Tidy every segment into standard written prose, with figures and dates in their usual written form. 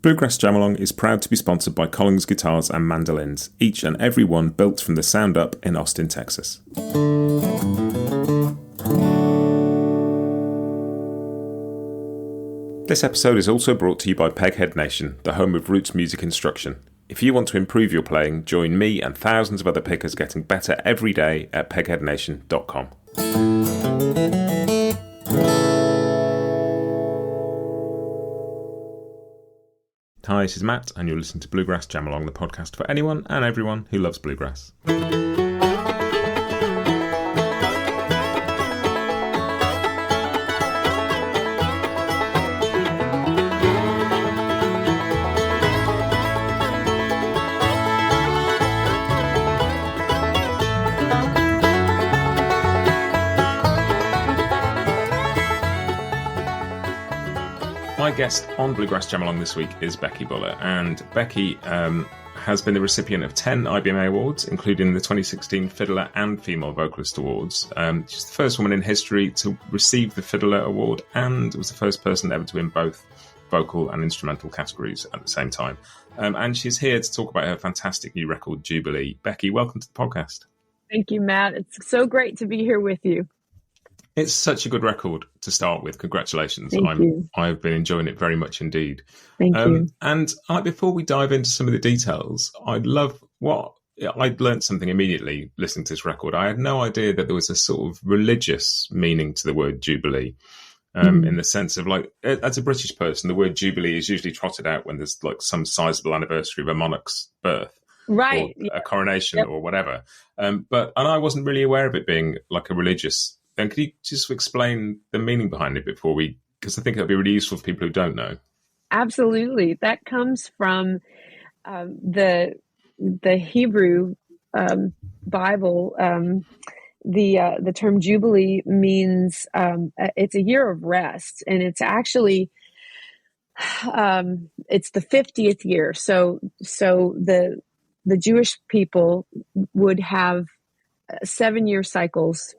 Bluegrass Jamalong is proud to be sponsored by Collins Guitars and Mandolins, each and every one built from the sound up in Austin, Texas. This episode is also brought to you by Peghead Nation, the home of roots music instruction. If you want to improve your playing, join me and thousands of other pickers getting better every day at pegheadnation.com. Hi, this is Matt, and you're listening to Bluegrass Jamalong, the podcast for anyone and everyone who loves bluegrass. My guest on Bluegrass Jamalong this week is Becky Buller, and Becky has been the recipient of 10 IBMA awards, including the 2016 Fiddler and Female Vocalist Awards. She's the first woman in history to receive the Fiddler Award and was the first person ever to win both vocal and instrumental categories at the same time. And she's here to talk about her fantastic new record, Jubilee. Becky, welcome to the podcast. Thank you, Matt. It's so great to be here with you. It's such a good record to start with. Congratulations. Thank you. I've been enjoying it very much indeed. Thank you. And before we dive into some of the details, I'd learned something immediately listening to this record. I had no idea that there was a sort of religious meaning to the word Jubilee, in the sense of, like, as a British person, the word Jubilee is usually trotted out when there's like some sizable anniversary of a monarch's birth. Right. Or a coronation or whatever. And I wasn't really aware of it being like a religious. And could you just explain the meaning behind it because I think it'll be really useful for people who don't know. Absolutely. That comes from the Hebrew Bible. The term Jubilee means it's a year of rest, and it's actually it's the 50th year. So the Jewish people would have 7-year cycles.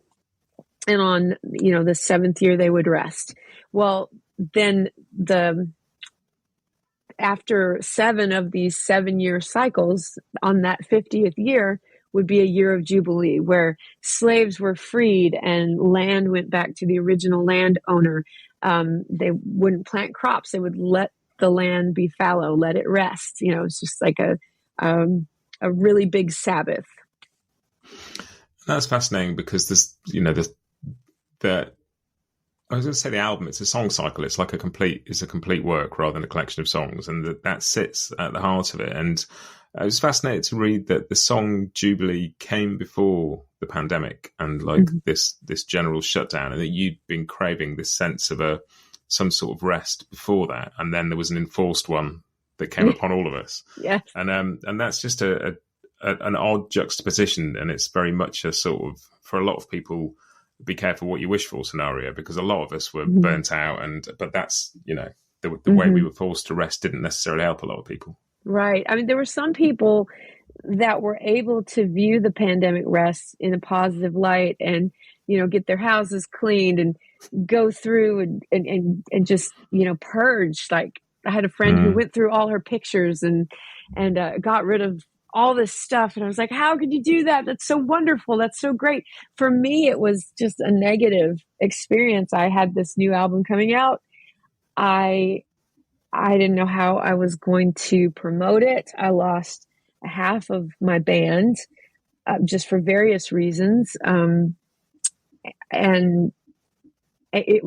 And on, the 7th year, they would rest. Well, then after 7 of these 7-year cycles, on that 50th year would be a year of Jubilee, where slaves were freed and land went back to the original landowner. They wouldn't plant crops. They would let the land be fallow, let it rest. It's just like a really big Sabbath. That's fascinating because I was going to say the album, it's a song cycle. It's like a complete work rather than a collection of songs. And that sits at the heart of it. And I was fascinated to read that the song Jubilee came before the pandemic and this general shutdown, and that you'd been craving this sense of some sort of rest before that. And then there was an enforced one that came upon all of us. Yes. And that's just an odd juxtaposition. And it's very much a sort of, for a lot of people, be careful what you wish for scenario, because a lot of us were burnt out, but that's, the way we were forced to rest didn't necessarily help a lot of people. Right. I mean, there were some people that were able to view the pandemic rest in a positive light and, get their houses cleaned and go through and just, purge. Like, I had a friend who went through all her pictures and got rid of all this stuff. And I was like, how could you do that? That's so wonderful. That's so great. For me, it was just a negative experience. I had this new album coming out. I didn't know how I was going to promote it. I lost half of my band just for various reasons. And it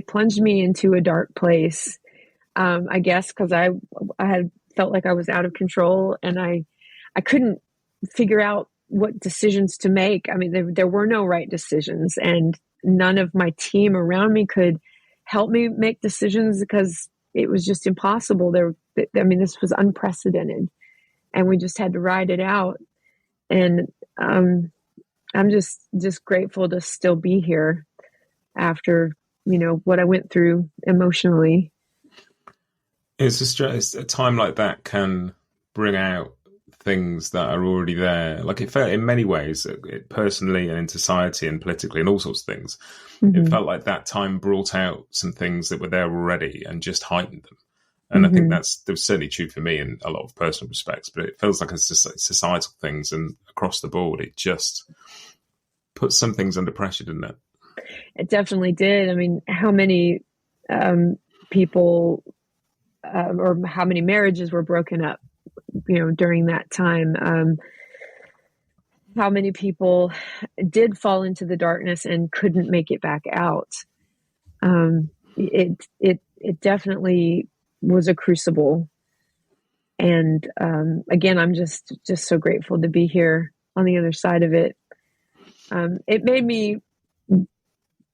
plunged me into a dark place. I guess because I had felt like I was out of control, and I couldn't figure out what decisions to make. I mean, there were no right decisions, and none of my team around me could help me make decisions because it was just impossible. This was unprecedented, and we just had to ride it out. And I'm just grateful to still be here after, what I went through emotionally. It's a time like that can bring out things that are already there. Like, it felt in many ways, personally and in society and politically and all sorts of things, it felt like that time brought out some things that were there already and just heightened them. And I think that was certainly true for me in a lot of personal respects, but it feels like a societal things, and across the board, it just puts some things under pressure, didn't it? It definitely did. I mean, how many people or how many marriages were broken up, during that time? How many people did fall into the darkness and couldn't make it back out? It definitely was a crucible. And again, I'm just so grateful to be here on the other side of it. It made me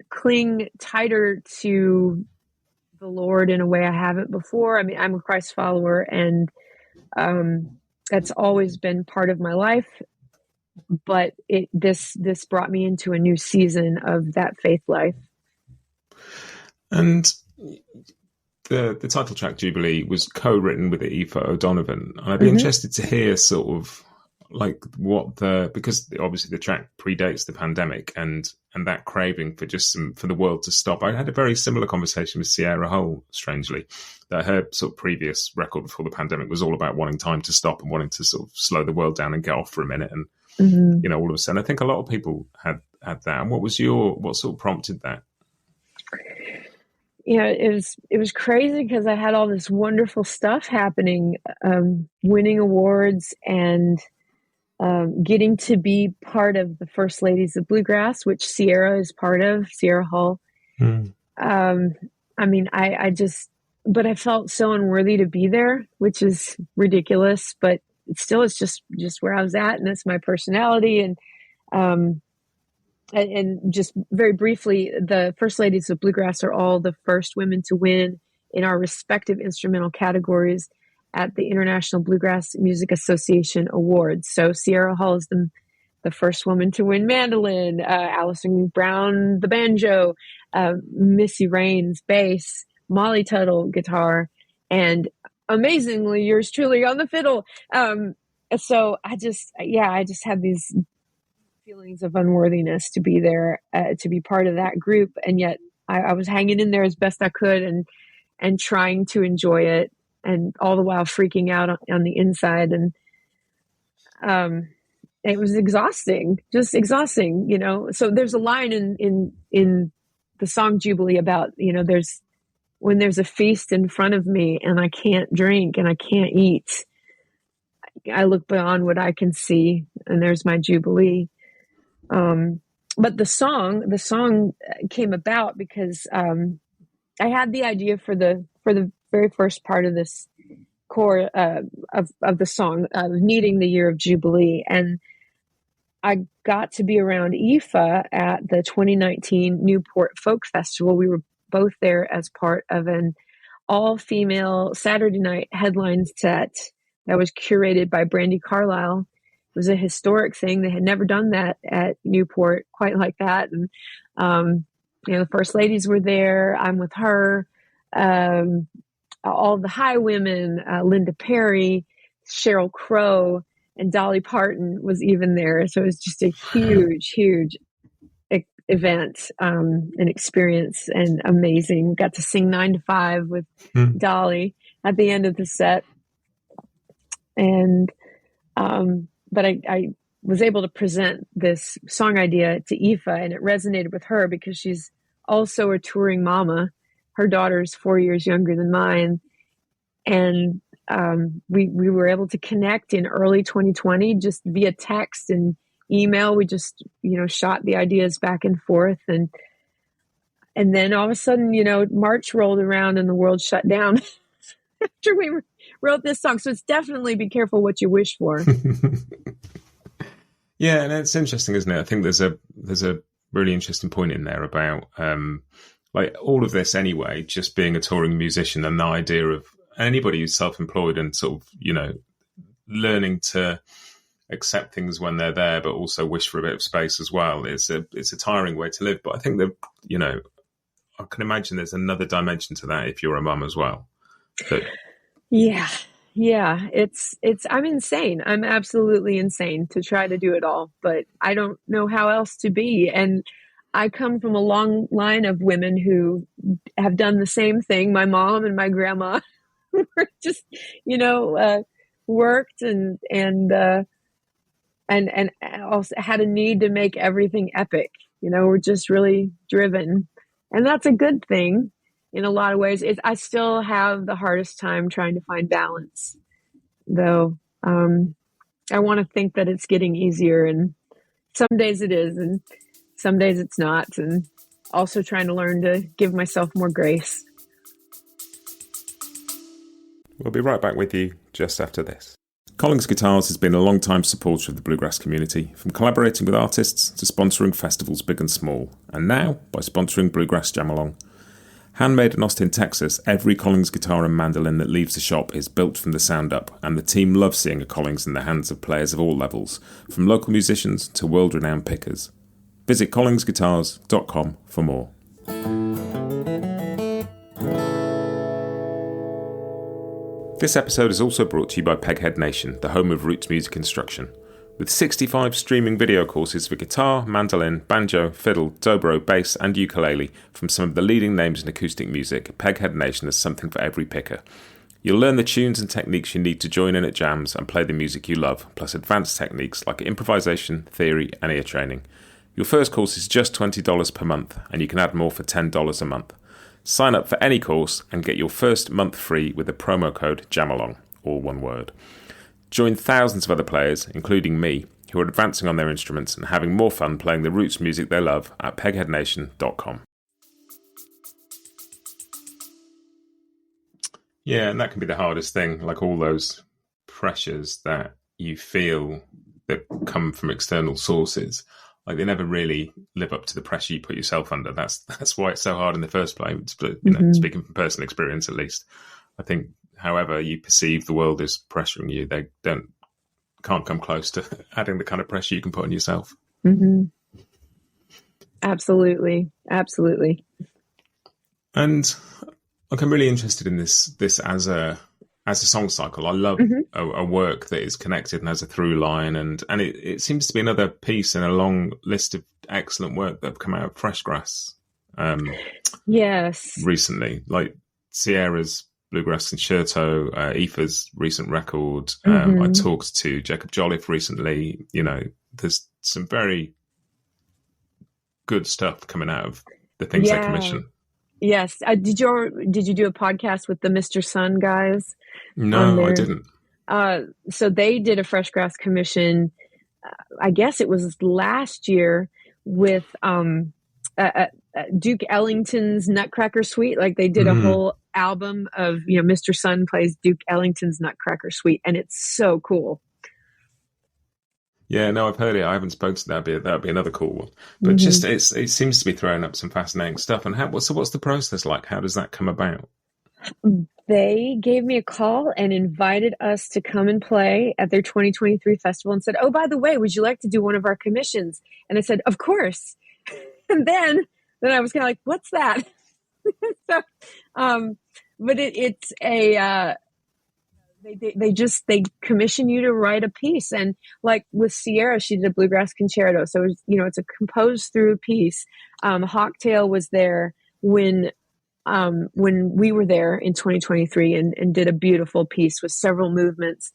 cling tighter to the Lord in a way I haven't before. I mean, I'm a Christ follower, and that's always been part of my life. But this brought me into a new season of that faith life. And the title track Jubilee was co-written with Aoife O'Donovan, and I'd be interested to hear sort of like because obviously the track predates the pandemic and that craving for for the world to stop. I had a very similar conversation with Sierra Hull, strangely, that her sort of previous record before the pandemic was all about wanting time to stop and wanting to sort of slow the world down and get off for a minute. And all of a sudden, I think a lot of people had that. And what sort of prompted that? It was crazy because I had all this wonderful stuff happening, winning awards and getting to be part of the First Ladies of Bluegrass, which Sierra is part of, Sierra Hull. I mean, but I felt so unworthy to be there, which is ridiculous, but still it's just where I was at, and that's my personality. And just very briefly, the First Ladies of Bluegrass are all the first women to win in our respective instrumental categories at the International Bluegrass Music Association Awards. So Sierra Hull is the first woman to win mandolin, Alison Brown, the banjo, Missy Raines, bass, Molly Tuttle, guitar, and amazingly, yours truly on the fiddle. So I just had these feelings of unworthiness to be there, to be part of that group. And yet I was hanging in there as best I could and trying to enjoy it, and all the while freaking out on the inside. And it was exhausting, just exhausting, So there's a line in the song Jubilee about, when there's a feast in front of me and I can't drink and I can't eat, I look beyond what I can see, and there's my Jubilee. But the song came about because I had the idea for the very first part of this core of the song, needing the year of Jubilee, and I got to be around Aoife at the 2019 Newport Folk Festival. We were both there as part of an all-female Saturday night headline set that was curated by Brandy Carlisle. It was a historic thing. They had never done that at Newport quite like that. And, the First Ladies were there. I'm with her. All the high women, Linda Perry, Sheryl Crow, and Dolly Parton was even there. So it was just a huge, huge event, an experience, and amazing. Got to sing 9 to 5 with Dolly at the end of the set. And, but I was able to present this song idea to Aoife, and it resonated with her because she's also a touring mama. Her daughter's 4 years younger than mine. And we were able to connect in early 2020 just via text and email. We just, shot the ideas back and forth. And then all of a sudden, March rolled around and the world shut down after we wrote this song. So it's definitely be careful what you wish for. Yeah, and it's interesting, isn't it? I think there's a really interesting point in there about like all of this anyway, just being a touring musician, and the idea of anybody who's self-employed and sort of, learning to accept things when they're there, but also wish for a bit of space as well. It's a tiring way to live. But I think that, I can imagine there's another dimension to that if you're a mum as well. But yeah. I'm insane. I'm absolutely insane to try to do it all, but I don't know how else to be. And I come from a long line of women who have done the same thing. My mom and my grandma we're just, worked and also had a need to make everything epic. We're just really driven, and that's a good thing in a lot of ways. I still have the hardest time trying to find balance, though. I want to think that it's getting easier, and some days it is, and some days it's not, and also trying to learn to give myself more grace. We'll be right back with you just after this. Collings Guitars has been a long-time supporter of the bluegrass community, from collaborating with artists to sponsoring festivals big and small, and now by sponsoring Bluegrass Jam Along. Handmade in Austin, Texas, every Collings guitar and mandolin that leaves the shop is built from the sound up, and the team loves seeing a Collings in the hands of players of all levels, from local musicians to world-renowned pickers. Visit collingsguitars.com for more. This episode is also brought to you by Peghead Nation, the home of roots music instruction. With 65 streaming video courses for guitar, mandolin, banjo, fiddle, dobro, bass and ukulele from some of the leading names in acoustic music, Peghead Nation has something for every picker. You'll learn the tunes and techniques you need to join in at jams and play the music you love, plus advanced techniques like improvisation, theory and ear training. Your first course is just $20 per month, and you can add more for $10 a month. Sign up for any course and get your first month free with the promo code JAMALONG, all one word. Join thousands of other players, including me, who are advancing on their instruments and having more fun playing the roots music they love at pegheadnation.com. Yeah, and that can be the hardest thing, like all those pressures that you feel that come from external sources. Like they never really live up to the pressure you put yourself under. That's why it's so hard in the first place. But speaking from personal experience, at least, I think, however you perceive the world is pressuring you, they can't come close to adding the kind of pressure you can put on yourself. Mm-hmm. Absolutely. And like, I'm really interested in this as a song cycle. I love a work that is connected and has a through line, and it seems to be another piece in a long list of excellent work that have come out of FreshGrass. Yes. Recently, like Sierra's Bluegrass Concerto, Aoife's recent record. I talked to Jacob Jolliffe recently. There's some very good stuff coming out of the things they commission. Yes. Did you do a podcast with the Mr. Sun guys? No, I didn't. So they did a FreshGrass commission. I guess it was last year with Duke Ellington's Nutcracker Suite. Like they did a whole album of Mr. Sun plays Duke Ellington's Nutcracker Suite, and it's so cool. Yeah, no, I've heard it. I haven't spoken to that. That'd be another cool one. But just it seems to be throwing up some fascinating stuff. And what's the process like? How does that come about? They gave me a call and invited us to come and play at their 2023 festival, and said, "Oh, by the way, would you like to do one of our commissions?" And I said, "Of course." And then I was kind of like, "What's that?" So, but it's a. They commission you to write a piece, and like with Sierra, she did a bluegrass concerto, so it's a composed through piece. Hawktail was there when we were there in 2023 and did a beautiful piece with several movements.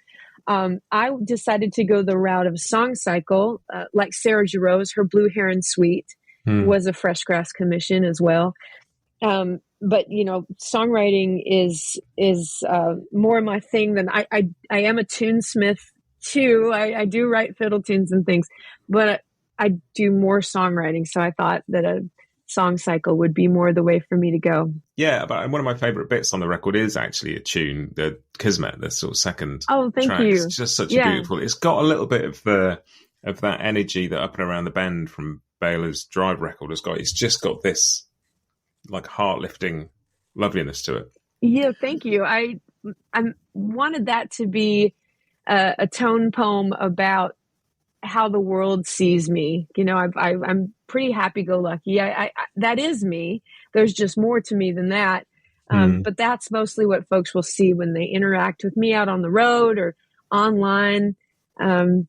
I decided to go the route of a song cycle, like Sarah Giroux's, her Blue Heron Suite was a FreshGrass commission as well. But songwriting is more my thing than I am a tunesmith too. I do write fiddle tunes and things, but I do more songwriting. So I thought that a song cycle would be more the way for me to go. Yeah, but one of my favorite bits on the record is actually a tune, the Kismet, the sort of second. Oh, thank track. you. It's just such a beautiful. It's got a little bit of that energy that Up and Around the Bend from Baylor's Drive record has got. It's just got this like heart-lifting loveliness to it. Yeah, thank you. I wanted that to be a tone poem about how the world sees me. I'm pretty happy-go-lucky. I that is me. There's just more to me than that. But that's mostly what folks will see when they interact with me out on the road or online. And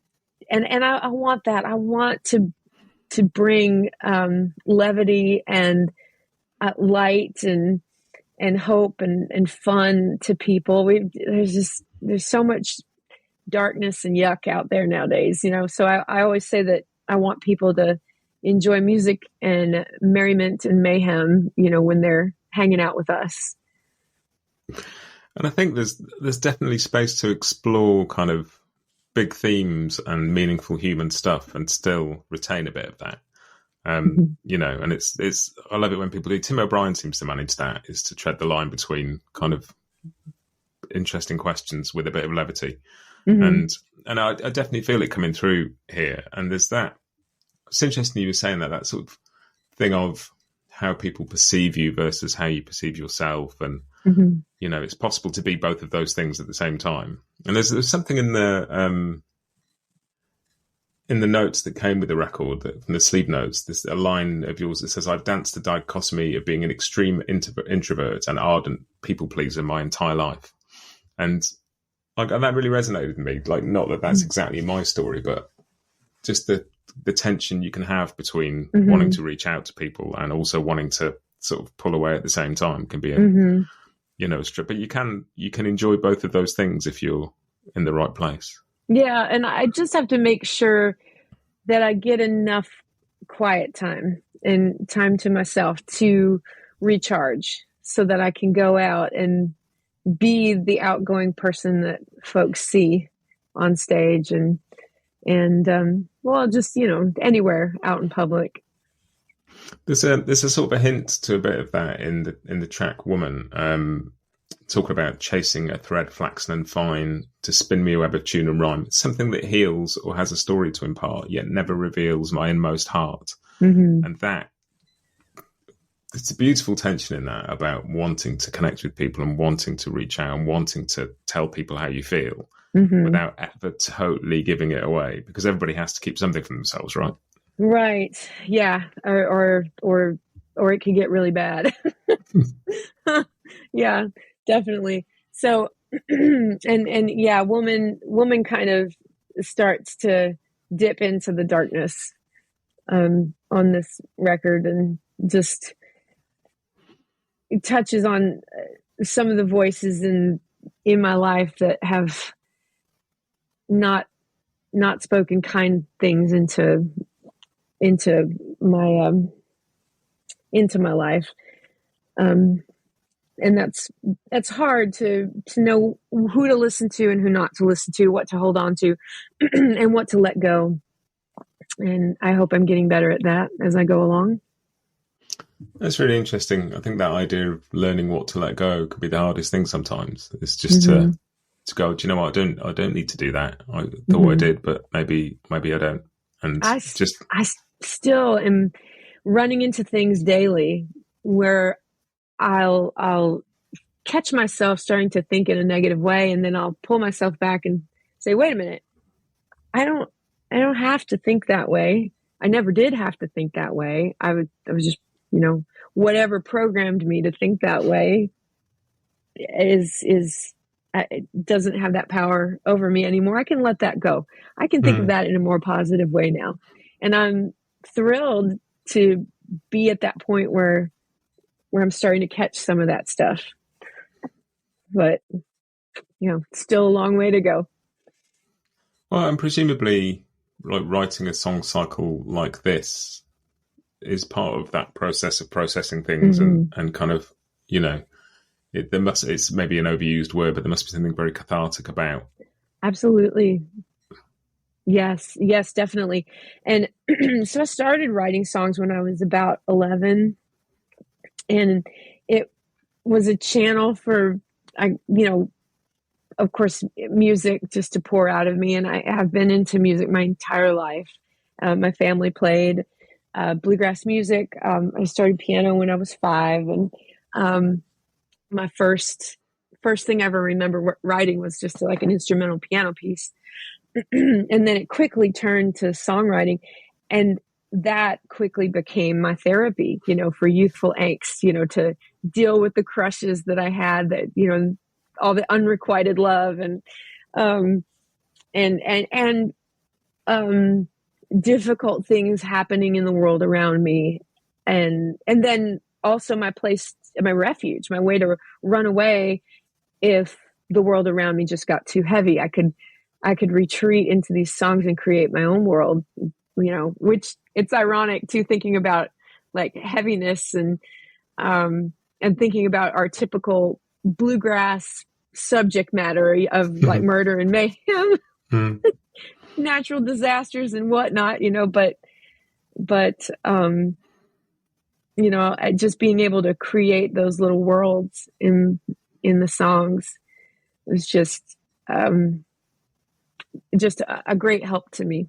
I want that. I want to bring levity and light and and hope and fun to people. There's so much darkness and yuck out there nowadays, so I always say that I want people to enjoy music and merriment and mayhem, when they're hanging out with us. And I think there's definitely space to explore kind of big themes and meaningful human stuff and still retain a bit of that. And it's I love it when people do. Tim O'Brien seems to manage that, is to tread the line between kind of interesting questions with a bit of levity. And I definitely feel it coming through here. And there's that. It's interesting you were saying that sort of thing of how people perceive you versus how you perceive yourself. And, it's possible to be both of those things at the same time. And there's something in the notes that came with the record, from the sleeve notes, there's a line of yours that says, "I've danced the dichotomy of being an extreme introvert and ardent people pleaser my entire life." And that really resonated with me. Like, not that that's exactly my story, but just the tension you can have between wanting to reach out to people and also wanting to sort of pull away at the same time can be a strip. But you can enjoy both of those things if you're in the right place. Yeah, and I just have to make sure that I get enough quiet time and time to myself to recharge so that I can go out and be the outgoing person that folks see on stage and just, anywhere out in public. There's a sort of a hint to a bit of that in the track Woman, talking about chasing a thread flaxen and fine to spin me a web of tune and rhyme. It's something that heals or has a story to impart, yet never reveals my inmost heart. And that, it's a beautiful tension in that, about wanting to connect with people and wanting to reach out and wanting to tell people how you feel without ever totally giving it away, because everybody has to keep something for themselves, right? Right. Yeah. Or it can get really bad. Yeah, definitely. So, and yeah, woman kind of starts to dip into the darkness, on this record, and just, it touches on some of the voices in my life that have not spoken kind things into my life. And that's hard to know who to listen to and who not to listen to, what to hold on to and what to let go. And I hope I'm getting better at that as I go along. That's really interesting. I think that idea of learning what to let go could be the hardest thing sometimes. It's just to go, do you know what? I don't need to do that. I thought I did, but maybe I don't. And I still am running into things daily where I'll catch myself starting to think in a negative way, and then I'll pull myself back and say, wait a minute, I don't have to think that way. I never did have to think that way. I was just, whatever programmed me to think that way it doesn't have that power over me anymore. I can let that go. I can think of that in a more positive way now. And I'm thrilled to be at that point where I'm starting to catch some of that stuff. But, still a long way to go. Well, and presumably, like, writing a song cycle like this is part of that process of processing things and kind of, it's maybe an overused word, but there must be something very cathartic about. Absolutely. Yes, definitely. And so I started writing songs when I was about 11, and it was a channel for, of course, music just to pour out of me. And I have been into music my entire life. My family played bluegrass music. I started piano when I was 5, and my first thing I ever remember writing was just like an instrumental piano piece. And then it quickly turned to songwriting, and that quickly became my therapy, for youthful angst, to deal with the crushes that I had, that, all the unrequited love and difficult things happening in the world around me. And then also my place my refuge, my way to run away if the world around me just got too heavy. I could retreat into these songs and create my own world, which it's ironic too, thinking about like heaviness and thinking about our typical bluegrass subject matter of like murder and mayhem, natural disasters and whatnot, but just being able to create those little worlds in the songs was just a great help to me.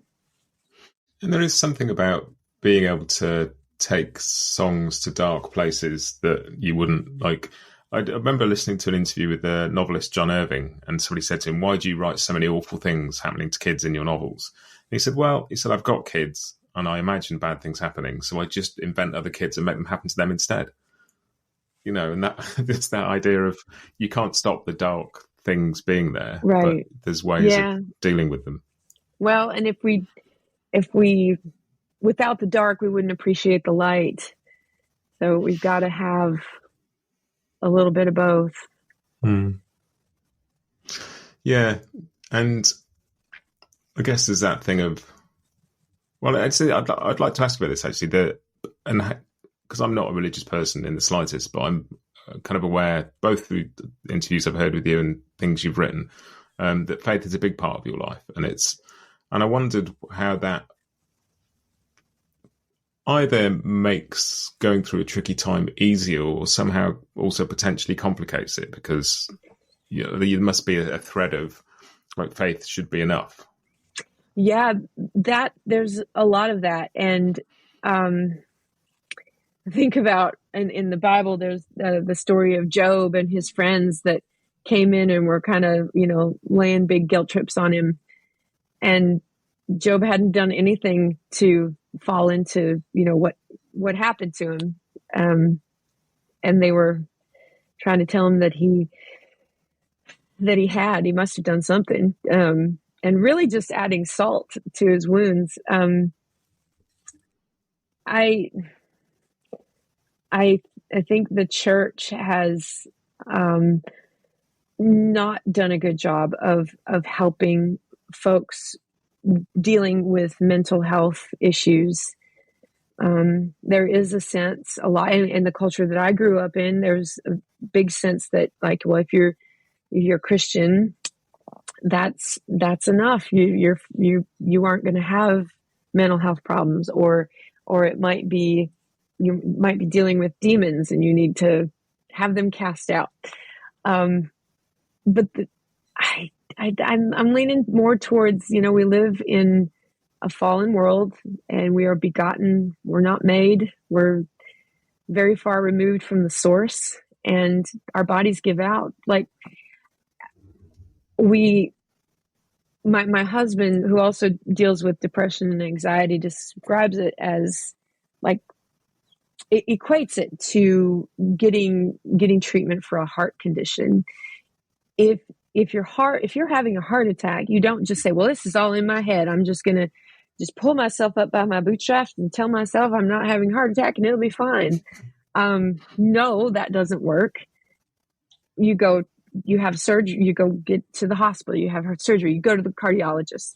And there is something about being able to take songs to dark places that you wouldn't like. I remember listening to an interview with the novelist John Irving, and somebody said to him, "Why do you write so many awful things happening to kids in your novels?" And he said, I've got kids and I imagine bad things happening, so I just invent other kids and make them happen to them instead. And that it's that idea of you can't stop the dark things being there, right? But there's ways of dealing with them. Well, and if we without the dark, we wouldn't appreciate the light. So we've got to have a little bit of both. Yeah. And I guess there's that thing of, well, actually, I'd like to ask about this actually, because I'm not a religious person in the slightest, but I'm kind of aware, both through the interviews I've heard with you and things you've written, that faith is a big part of your life. And I wondered how that either makes going through a tricky time easier or somehow also potentially complicates it, because there must be a thread of like faith should be enough. Yeah, that there's a lot of that. And think about in the Bible, there's the story of Job and his friends that came in and were kind of, laying big guilt trips on him. And Job hadn't done anything to fall into, what happened to him. And they were trying to tell him that he must have done something. And really just adding salt to his wounds. I think the church has not done a good job of helping folks dealing with mental health issues. There is a sense, a lot in the culture that I grew up in, there's a big sense that like, well, if you're Christian, that's enough. You aren't going to have mental health problems, or it might be, you might be dealing with demons and you need to have them cast out. But I'm leaning more towards, we live in a fallen world and we are begotten. We're not made. We're very far removed from the source, and our bodies give out. Like my husband, who also deals with depression and anxiety, describes it as like, it equates it to getting treatment for a heart condition. If you're having a heart attack, you don't just say, well, this is all in my head. I'm just going to just pull myself up by my bootstraps and tell myself I'm not having a heart attack and it'll be fine. No, that doesn't work. You have surgery, you go get to the hospital, you have surgery, you go to the cardiologist.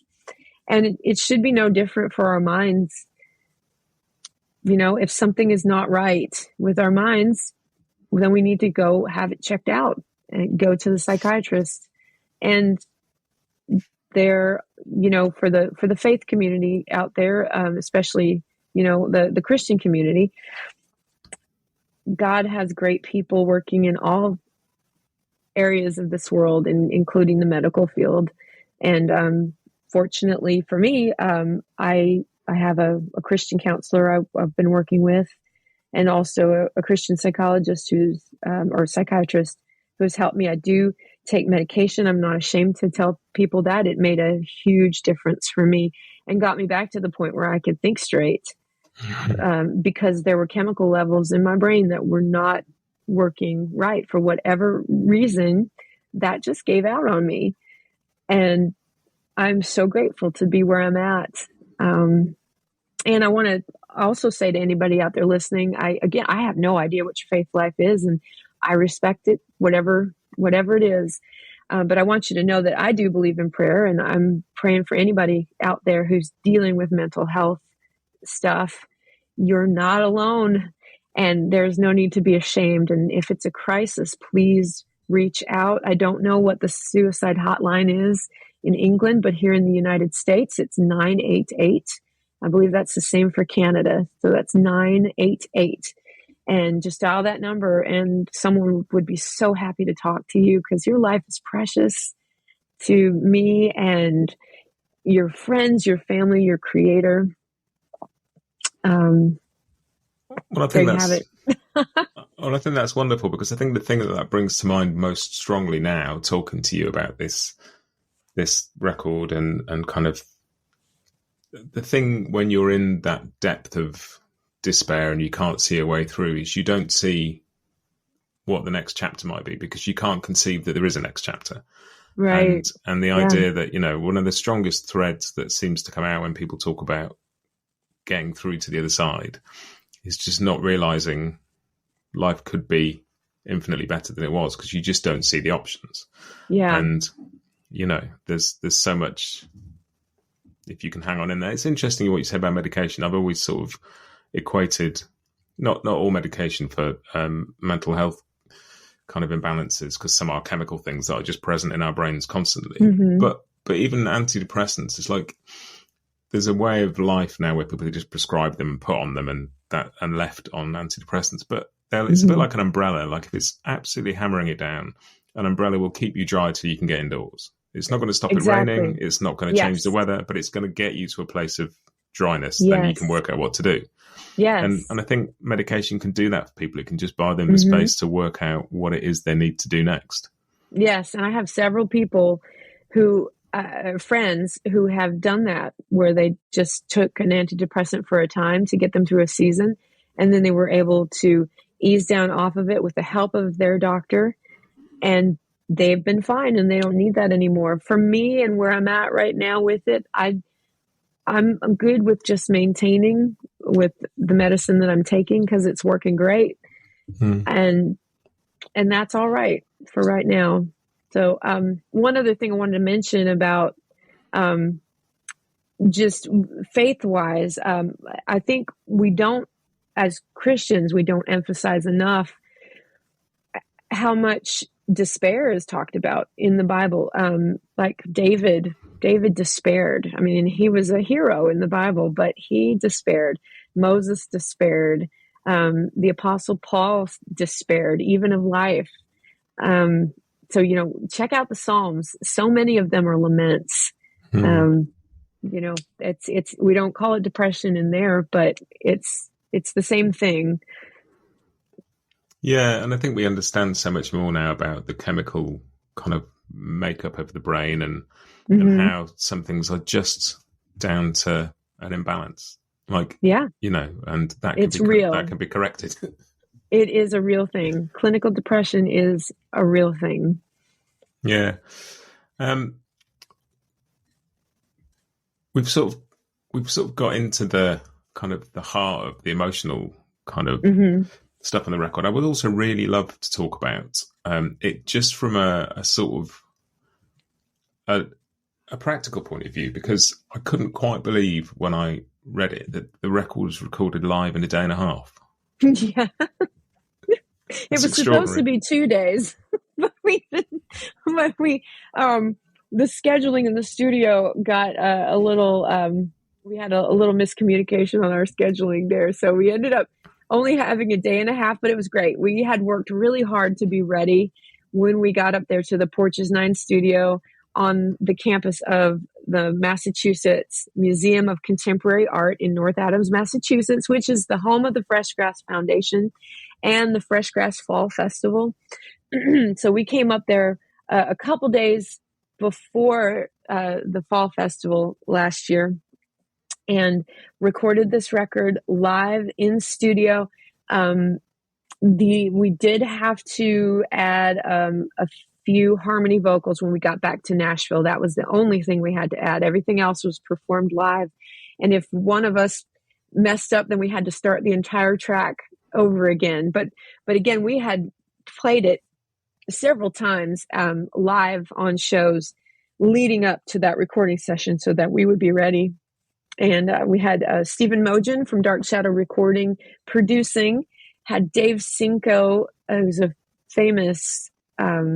And it should be no different for our minds. If something is not right with our minds, then we need to go have it checked out and go to the psychiatrist. And there, for the faith community out there, especially, the Christian community, God has great people working in all areas of this world, including the medical field. And fortunately for me, I have a Christian counselor I've been working with, and also a Christian psychologist or psychiatrist who's helped me. I do take medication. I'm not ashamed to tell people that. It made a huge difference for me and got me back to the point where I could think straight, because there were chemical levels in my brain that were not working right for whatever reason. That just gave out on me. And I'm so grateful to be where I'm at. And I want to also say to anybody out there listening, I have no idea what your faith life is, and I respect it, whatever it is. But I want you to know that I do believe in prayer, and I'm praying for anybody out there who's dealing with mental health stuff. You're not alone, and there's no need to be ashamed. And if it's a crisis, please reach out. I don't know what the suicide hotline is in England, but here in the United States, it's 988. I believe that's the same for Canada. So that's 988. And just dial that number, and someone would be so happy to talk to you, because your life is precious to me and your friends, your family, your creator. Well, I think I think that's wonderful, because I think the thing that brings to mind most strongly now, talking to you about this record and kind of the thing when you're in that depth of despair and you can't see a way through, is you don't see what the next chapter might be, because you can't conceive that there is a next chapter. Right. And the idea that, one of the strongest threads that seems to come out when people talk about getting through to the other side is just not realizing life could be infinitely better than it was, because you just don't see the options. Yeah. And, there's so much, if you can hang on in there. It's interesting what you say about medication. I've always sort of equated not all medication for mental health kind of imbalances, because some are chemical things that are just present in our brains constantly. Mm-hmm. But even antidepressants, it's like there's a way of life now where people just prescribe them and put on them and left on antidepressants. But it's a bit like an umbrella. Like if it's absolutely hammering it down, an umbrella will keep you dry till you can get indoors. It's not going to stop it raining. It's not going to change the weather, but it's going to get you to a place of dryness. Then you can work out what to do. Yes. And I think medication can do that for people. It can just buy them the space to work out what it is they need to do next. Yes. And I have several people who, friends who have done that, where they just took an antidepressant for a time to get them through a season. And then they were able to ease down off of it with the help of their doctor. And they've been fine, and they don't need that anymore. For me and where I'm at right now with it, I'm good with just maintaining with the medicine that I'm taking, because it's working great. And that's all right for right now. So one other thing I wanted to mention about just faith-wise, I think we don't, as Christians, we don't emphasize enough how much despair is talked about in the Bible. Like David despaired. I mean, he was a hero in the Bible, but he despaired. Moses despaired. The Apostle Paul despaired, even of life. So, check out the Psalms. So many of them are laments. It's we don't call it depression in there, but it's the same thing. Yeah, and I think we understand so much more now about the chemical kind of makeup of the brain and how some things are just down to an imbalance. Like, and that can real. That can be corrected. It is a real thing. Clinical depression is a real thing. Yeah. We've sort of got into the kind of the heart of the emotional kind of stuff on the record. I would also really love to talk about it just from a sort of a practical point of view, because I couldn't quite believe when I read it that the record was recorded live in a day and a half. Yeah. It was supposed to be 2 days, but the scheduling in the studio got a little, we had a little miscommunication on our scheduling there. So we ended up only having a day and a half, but it was great. We had worked really hard to be ready when we got up there to the Porches 9 studio on the campus of the Massachusetts Museum of Contemporary Art in North Adams, Massachusetts, which is the home of the FreshGrass Foundation and the FreshGrass Fall Festival. So we came up there a couple days before the Fall Festival last year and recorded this record live in studio. We did have to add a few harmony vocals when we got back to Nashville. That was the only thing we had to add. Everything else was performed live. And if one of us messed up, then we had to start the entire track over again. But again, we had played it several times live on shows leading up to that recording session so that we would be ready. And we had Stephen Mogen from Dark Shadow Recording producing, had Dave Cinco, who's a famous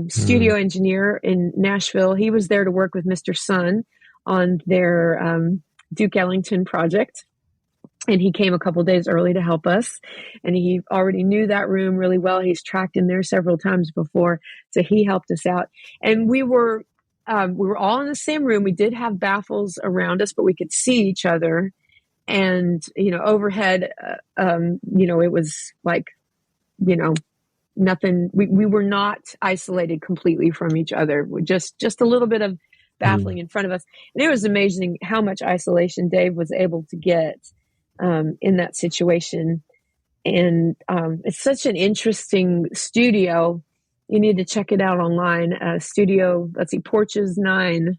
studio engineer in Nashville. He was there to work with Mr. Sun on their Duke Ellington project. And he came a couple days early to help us. And he already knew that room really well. He's tracked in there several times before. So he helped us out. And we were all in the same room. We did have baffles around us, but we could see each other. And, overhead, it was like, nothing. We were not isolated completely from each other. Just a little bit of baffling in front of us. And it was amazing how much isolation Dave was able to get in that situation. And it's such an interesting studio. You need to check it out online. Studio 9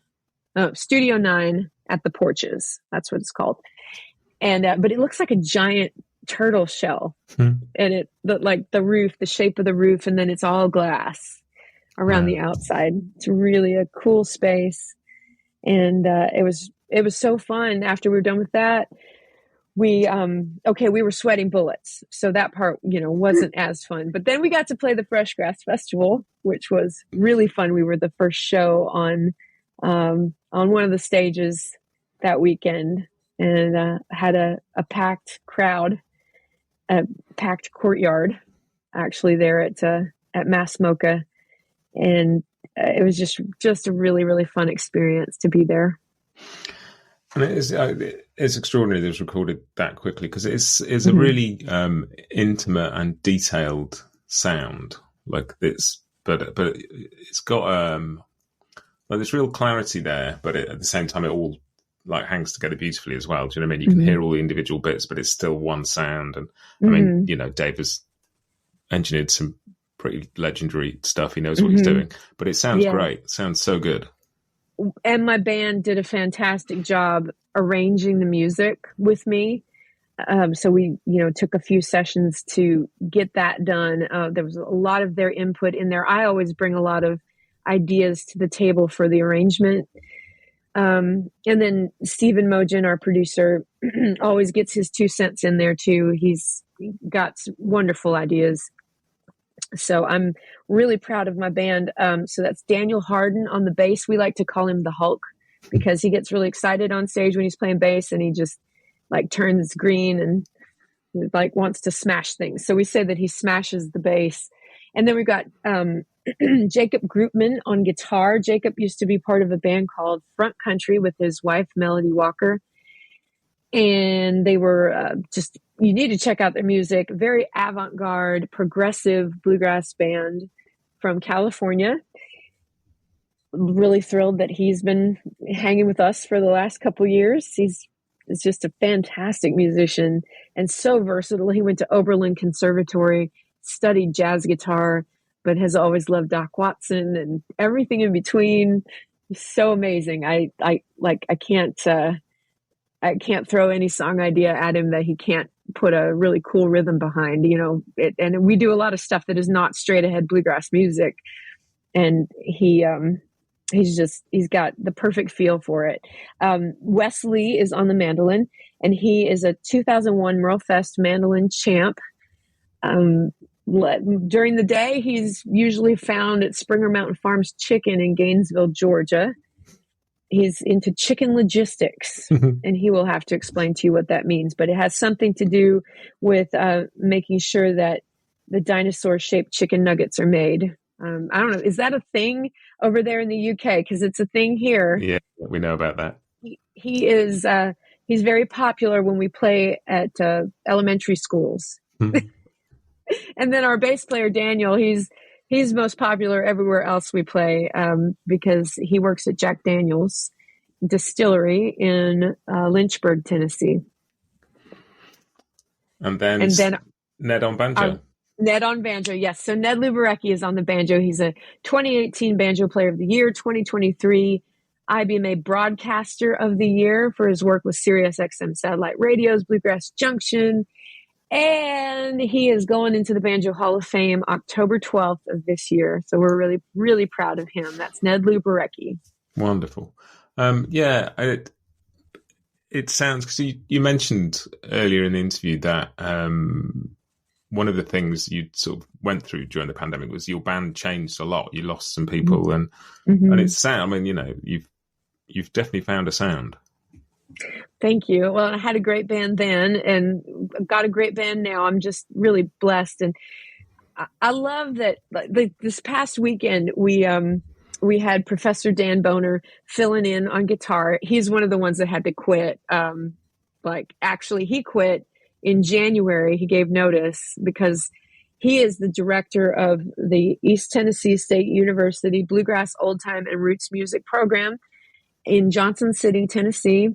at the Porches. That's what it's called. And but it looks like a giant turtle shell, and the roof, the shape of the roof, and then it's all glass around the outside. It's really a cool space, and it was so fun. After we were done with that, we were sweating bullets, so that part wasn't as fun. But then we got to play the FreshGrass Festival, which was really fun. We were the first show on one of the stages that weekend, and had a packed crowd, a packed courtyard, actually there at Mass Mocha, and it was just a really, really fun experience to be there. And it's extraordinary that it was recorded that quickly, because it's a really intimate and detailed sound like this, but it's got there's real clarity there, but at the same time it all like hangs together beautifully as well. Do you know what I mean? You can hear all the individual bits, but it's still one sound. And I mean, Dave has engineered some pretty legendary stuff. He knows what he's doing, but it sounds great. It sounds so good. And my band did a fantastic job arranging the music with me. So we, took a few sessions to get that done. There was a lot of their input in there. I always bring a lot of ideas to the table for the arrangement. And then Stephen Mogen, our producer, always gets his 2 cents in there too. He's got wonderful ideas. So I'm really proud of my band. So that's Daniel Harden on the bass. We like to call him the Hulk because he gets really excited on stage when he's playing bass, and he just like turns green and like wants to smash things. So we say that he smashes the bass. And then we've got Jacob Groupman on guitar. Jacob used to be part of a band called Front Country with his wife, Melody Walker. And they were you need to check out their music. Very avant-garde, progressive bluegrass band from California. Really thrilled that he's been hanging with us for the last couple years. He's just a fantastic musician and so versatile. He went to Oberlin Conservatory, studied jazz guitar, but has always loved Doc Watson and everything in between. He's so amazing. I can't throw any song idea at him that he can't put a really cool rhythm behind, and we do a lot of stuff that is not straight ahead bluegrass music. And he's got the perfect feel for it. Wesley is on the mandolin, and he is a 2001 Merle Fest mandolin champ. During the day, he's usually found at Springer Mountain Farms Chicken in Gainesville, Georgia. He's into chicken logistics, and he will have to explain to you what that means. But it has something to do with making sure that the dinosaur-shaped chicken nuggets are made. I don't know. Is that a thing over there in the UK? Because it's a thing here. Yeah, we know about that. He is. He's very popular when we play at elementary schools. And then our bass player Daniel, he's most popular everywhere else we play because he works at Jack Daniel's distillery in Lynchburg, Tennessee. And then Ned on banjo. Ned on banjo, yes. So Ned Luberecki is on the banjo. He's a 2018 Banjo Player of the Year, 2023 IBMA Broadcaster of the Year for his work with Sirius XM Satellite Radio's Bluegrass Junction. And he is going into the Banjo Hall of Fame October 12th of this year. So we're really, really proud of him. That's Ned Luberecki. Wonderful. It sounds, because you mentioned earlier in the interview that one of the things you sort of went through during the pandemic was your band changed a lot. You lost some people, and it's sound. I mean, you've definitely found a sound. Thank you. Well, I had a great band then, and got a great band now. I'm just really blessed, and I love that. This past weekend, we had Professor Dan Boner filling in on guitar. He's one of the ones that had to quit. Actually, he quit in January. He gave notice because he is the director of the East Tennessee State University Bluegrass Old Time and Roots Music Program in Johnson City, Tennessee.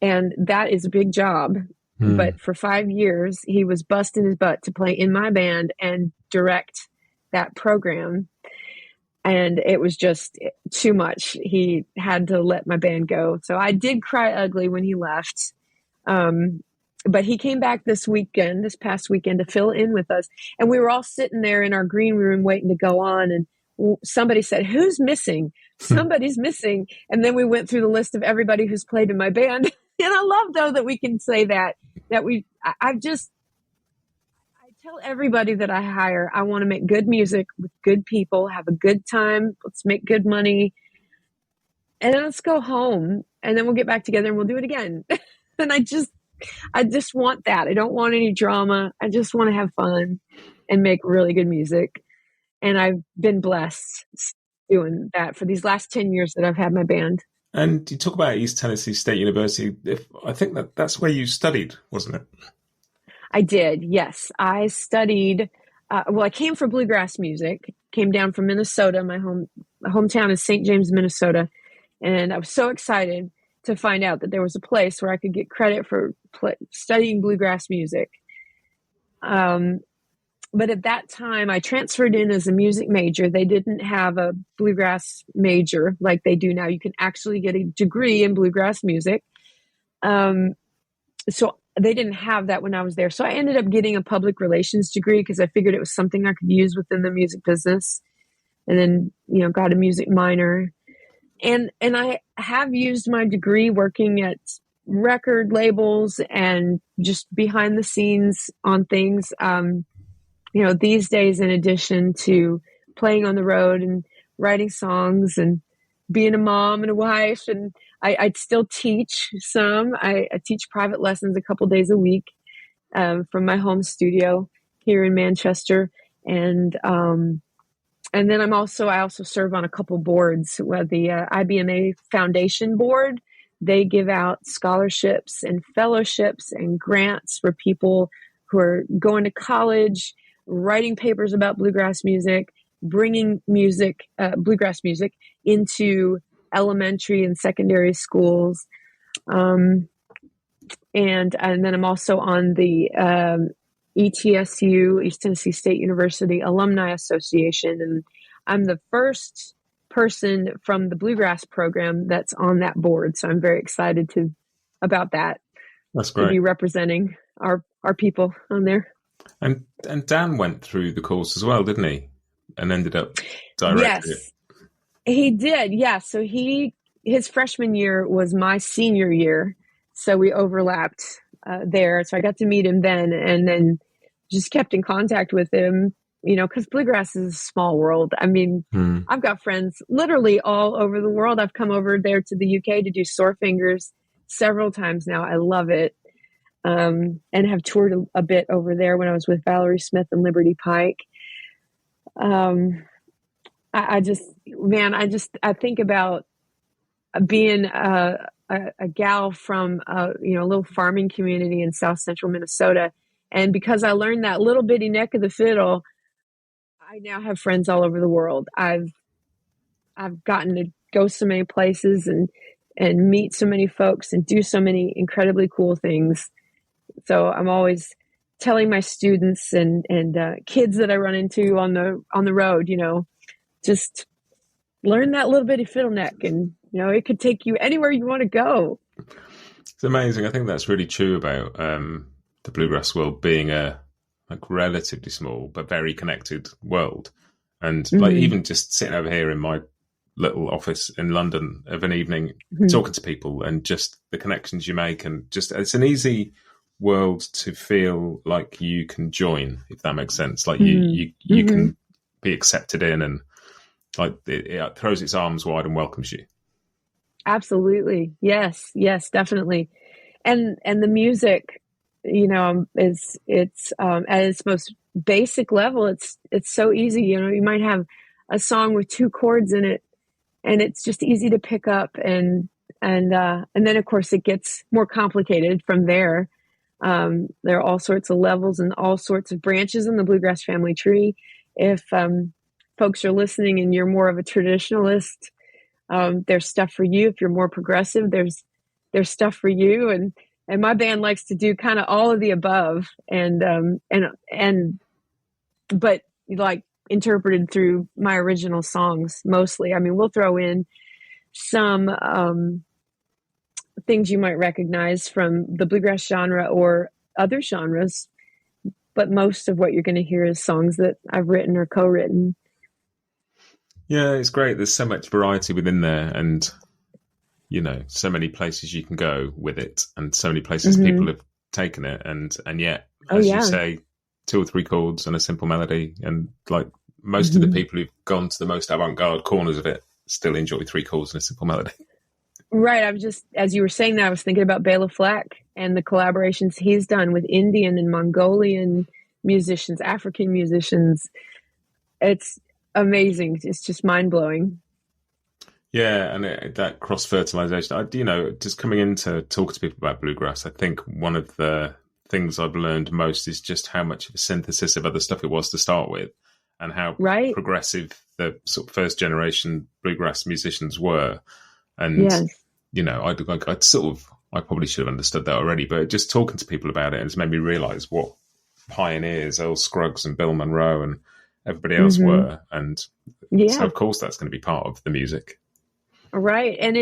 And that is a big job. But for 5 years, he was busting his butt to play in my band and direct that program. And it was just too much. He had to let my band go. So I did cry ugly when he left. But he came back this past weekend, to fill in with us. And we were all sitting there in our green room waiting to go on. And somebody said, "Who's missing?" Somebody's missing. And then we went through the list of everybody who's played in my band. And I love, though, that we can say I tell everybody that I hire, I want to make good music with good people, have a good time. Let's make good money. And then let's go home, and then we'll get back together and we'll do it again. And I just want that. I don't want any drama. I just want to have fun and make really good music. And I've been blessed doing that for these last 10 years that I've had my band. And you talk about East Tennessee State University. I think that's where you studied, wasn't it? I did, yes. I studied, I came for bluegrass music, came down from Minnesota. My hometown is St. James, Minnesota. And I was so excited to find out that there was a place where I could get credit for studying bluegrass music. But at that time, I transferred in as a music major. They didn't have a bluegrass major like they do now. You can actually get a degree in bluegrass music. So they didn't have that when I was there. So I ended up getting a public relations degree because I figured it was something I could use within the music business. And then, got a music minor. And I have used my degree working at record labels and just behind the scenes on things. These days, in addition to playing on the road and writing songs and being a mom and a wife, and I'd still teach some. I teach private lessons a couple days a week from my home studio here in Manchester. And then I also serve on a couple boards. The IBMA Foundation Board, they give out scholarships and fellowships and grants for people who are going to college, writing papers about bluegrass music, bringing bluegrass music into elementary and secondary schools. And then I'm also on the ETSU, East Tennessee State University Alumni Association. And I'm the first person from the bluegrass program that's on that board. So I'm very excited about that. That's great. To be representing our people on there. And Dan went through the course as well, didn't he? And ended up directing it. Yes, he did. Yeah. So his freshman year was my senior year. So we overlapped there. So I got to meet him then, and then just kept in contact with him, because bluegrass is a small world. I mean, I've got friends literally all over the world. I've come over there to the UK to do Sore Fingers several times now. I love it. And have toured a bit over there when I was with Valerie Smith and Liberty Pike. I think about being a gal from a little farming community in South Central Minnesota, and because I learned that little bitty neck of the fiddle, I now have friends all over the world. I've gotten to go so many places and meet so many folks and do so many incredibly cool things. So I'm always telling my students and kids that I run into on the road, just learn that little bitty fiddle neck and Yeah. It could take you anywhere you want to go. It's amazing. I think that's really true about the bluegrass world being a relatively small but very connected world. And like Mm-hmm. even just sitting over here in my little office in London of an evening, Mm-hmm. talking to people and just the connections you make, and just it's an easy world to feel like you can join, if that makes sense. Like you Mm-hmm. can be accepted in, and like it throws its arms wide and welcomes you. Absolutely. Yes, definitely. And the music, is it's at its most basic level, it's so easy. You might have a song with two chords in it, and it's just easy to pick up, and then of course it gets more complicated from there. There are all sorts of levels and all sorts of branches in the bluegrass family tree. If folks are listening and you're more of a traditionalist, there's stuff for you. If you're more progressive, there's stuff for you. And my band likes to do kind of all of the above, but like interpreted through my original songs mostly. I mean, we'll throw in some things you might recognize from the bluegrass genre or other genres, but most of what you're going to hear is songs that I've written or co-written. Yeah, it's great. There's so much variety within there, and so many places you can go with it, and so many places people have taken it, and yet, as you say, 2 or 3 chords and a simple melody, and like most of the people who've gone to the most avant-garde corners of it still enjoy 3 chords and a simple melody. Right. I was just, as you were saying that, I was thinking about Bela Fleck and the collaborations he's done with Indian and Mongolian musicians, African musicians. It's amazing. It's just mind-blowing. Yeah, and that cross-fertilization. Just coming in to talk to people about bluegrass, I think one of the things I've learned most is just how much of a synthesis of other stuff it was to start with, and how progressive the sort of first generation bluegrass musicians were. And I probably should have understood that already, but just talking to people about it has made me realize what pioneers Earl Scruggs and Bill Monroe and everybody else were, and so of course that's going to be part of the music. Right. And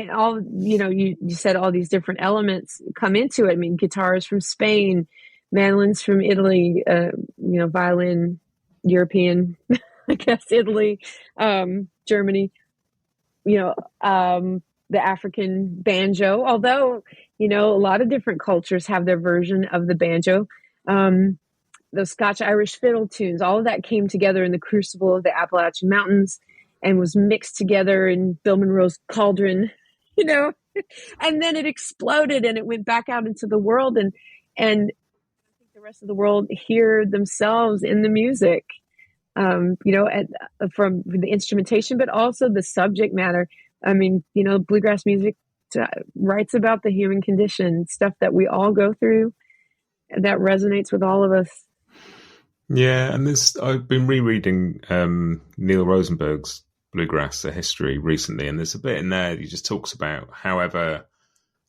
all, you said all these different elements come into it. I mean, guitars from Spain, mandolins from Italy, violin, European, I guess, Italy, Germany, the African banjo, although, a lot of different cultures have their version of the banjo. Those Scotch-Irish fiddle tunes, all of that came together in the crucible of the Appalachian Mountains and was mixed together in Bill Monroe's cauldron, and then it exploded and it went back out into the world. And I think the rest of the world hear themselves in the music, from the instrumentation, but also the subject matter. I mean, bluegrass music writes about the human condition, stuff that we all go through that resonates with all of us. Yeah, and I've been rereading Neil Rosenberg's Bluegrass: A History recently, and there's a bit in there that he just talks about, however,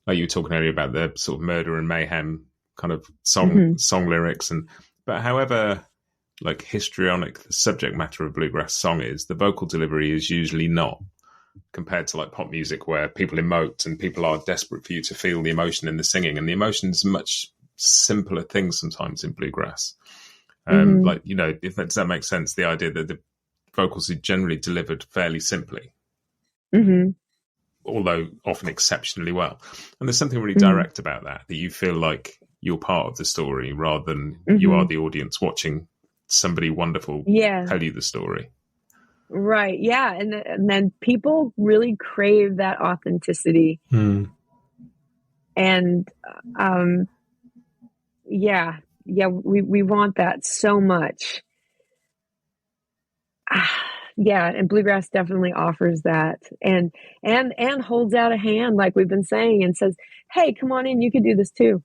like you were talking earlier about the sort of murder and mayhem kind of song lyrics, but however like histrionic the subject matter of bluegrass song is, the vocal delivery is usually not, compared to like pop music where people emote and people are desperate for you to feel the emotion in the singing, and the emotion is much simpler things sometimes in bluegrass. If does that make sense? The idea that the vocals are generally delivered fairly simply, although often exceptionally well. And there's something really direct about that you feel like you're part of the story rather than you are the audience watching somebody wonderful tell you the story. Right. Yeah. And then people really crave that authenticity. And we want that so much. And bluegrass definitely offers that, and holds out a hand, like we've been saying, and says, hey, come on in, you could do this too.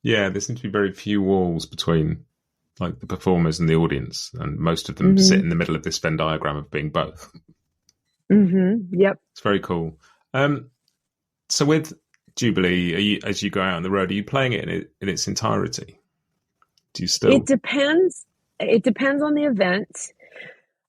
Yeah, there seems to be very few walls between like the performers and the audience, and most of them sit in the middle of this Venn diagram of being both. Yep. It's very cool. So with Jubilee, as you go out on the road, are you playing it in its entirety? Do you still? It depends on the event.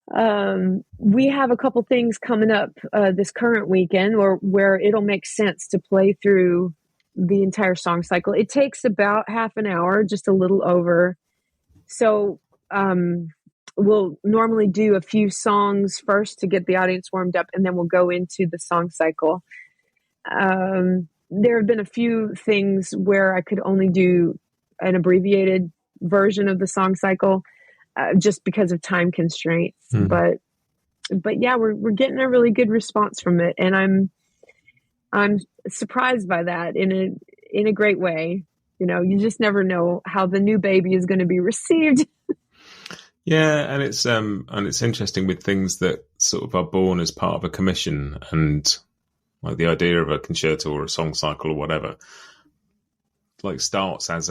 We have a couple things coming up this current weekend where it'll make sense to play through the entire song cycle. It takes about half an hour, just a little over. So we'll normally do a few songs first to get the audience warmed up, and then we'll go into the song cycle. There have been a few things where I could only do an abbreviated version of the song cycle just because of time constraints. But yeah, we're getting a really good response from it, and I'm surprised by that in a great way. You know, you just never know how the new baby is going to be received. Yeah, and it's interesting with things that sort of are born as part of a commission, and like the idea of a concerto or a song cycle or whatever, like starts as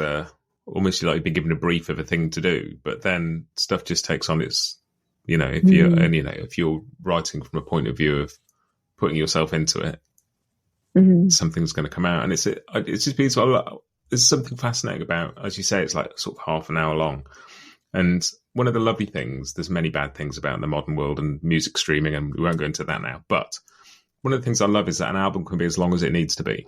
almost like you've been given a brief of a thing to do, but then stuff just takes on its, you know, if you're writing from a point of view of putting yourself into it, something's going to come out, and it's just beautiful. There's something fascinating about, as you say, it's like sort of half an hour long. And one of the lovely things, there's many bad things about the modern world and music streaming, and we won't go into that now, but one of the things I love is that an album can be as long as it needs to be.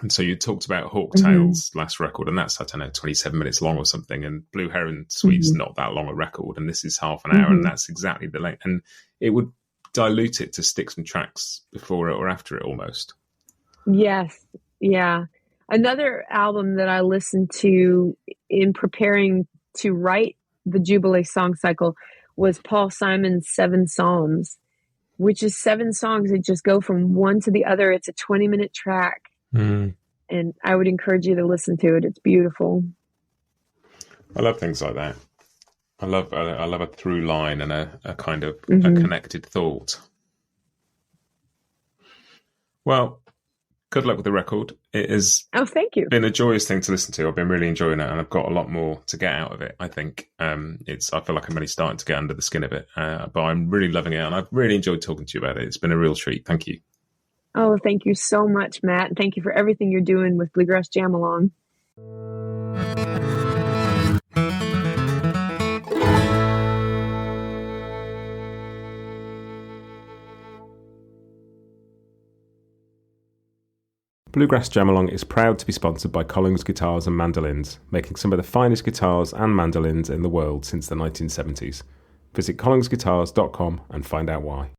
And so you talked about Hawk Tale's last record, and that's, I don't know, 27 minutes long or something, and Blue Heron Suite's not that long a record, and this is half an hour, and that's exactly the length. And it would dilute it to stick some tracks before it or after it almost. Yes, yeah. Another album that I listened to in preparing to write the Jubilee song cycle was Paul Simon's 7 Psalms, which is 7 songs that just go from one to the other. It's a 20-minute track. And I would encourage you to listen to it. It's beautiful. I love things like that. I love a through line and a kind of a connected thought. Well, good luck with the record. It has thank you. Been a joyous thing to listen to. I've been really enjoying it, and I've got a lot more to get out of it. I think I feel like I'm really starting to get under the skin of it, but I'm really loving it, and I've really enjoyed talking to you about it. It's been a real treat. Thank you. Oh, thank you so much, Matt. And thank you for everything you're doing with Bluegrass Jam Along. Bluegrass Jam Along is proud to be sponsored by Collings Guitars and Mandolins, making some of the finest guitars and mandolins in the world since the 1970s. Visit collingsguitars.com and find out why.